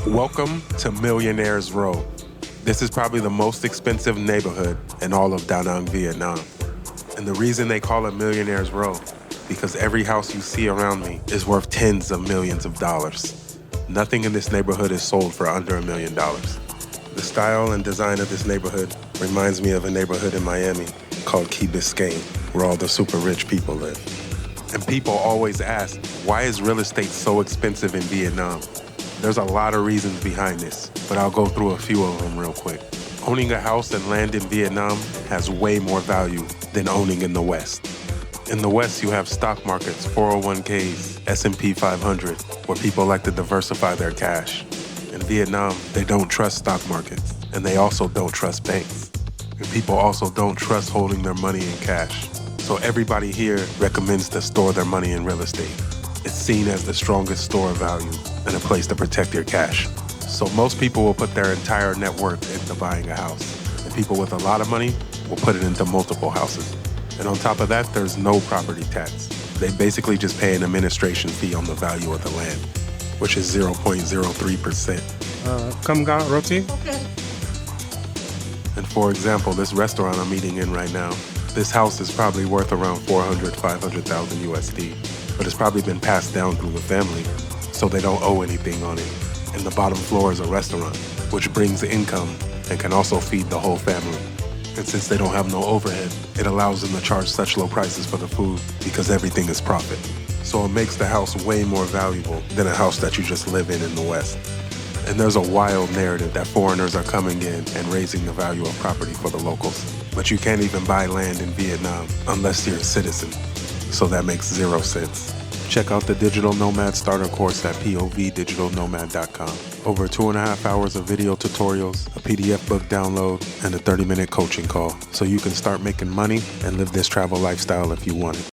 Welcome to Millionaires Row. This is probably the most expensive neighborhood in all of Da Nang, Vietnam. And the reason they call it Millionaires Row, because every house you see around me is worth tens of millions of dollars. Nothing in this neighborhood is sold for under $1 million. The style and design of this neighborhood reminds me of a neighborhood in Miami called Key Biscayne, where all the super rich people live. And people always ask, why is real estate so expensive in Vietnam? There's a lot of reasons behind this, but I'll go through a few of them real quick. Owning a house and land in Vietnam has way more value than owning in the West. In the West, you have stock markets, 401ks, S&P 500, where people like to diversify their cash. In Vietnam, they don't trust stock markets, and they also don't trust banks. And people also don't trust holding their money in cash. So everybody here recommends to store their money in real estate. It's seen as the strongest store of value and a place to protect your cash. So most people will put their entire net worth into buying a house. And people with a lot of money will put it into multiple houses. And on top of that, there's no property tax. They basically just pay an administration fee on the value of the land, which is 0.03%. Come ga roti? Okay. And for example, this restaurant I'm eating in right now, this house is probably worth around 500,000 USD, but it's probably been passed down through the family, so they don't owe anything on it. And the bottom floor is a restaurant, which brings income and can also feed the whole family. And since they don't have no overhead, it allows them to charge such low prices for the food because everything is profit. So it makes the house way more valuable than a house that you just live in the West. And there's a wild narrative that foreigners are coming in and raising the value of property for the locals. But you can't even buy land in Vietnam unless you're a citizen. So that makes 0 sense. Check out the Digital Nomad Starter Course at povdigitalnomad.com. Over 2.5 hours of video tutorials, a PDF book download, and a 30-minute coaching call. So you can start making money and live this travel lifestyle if you want it.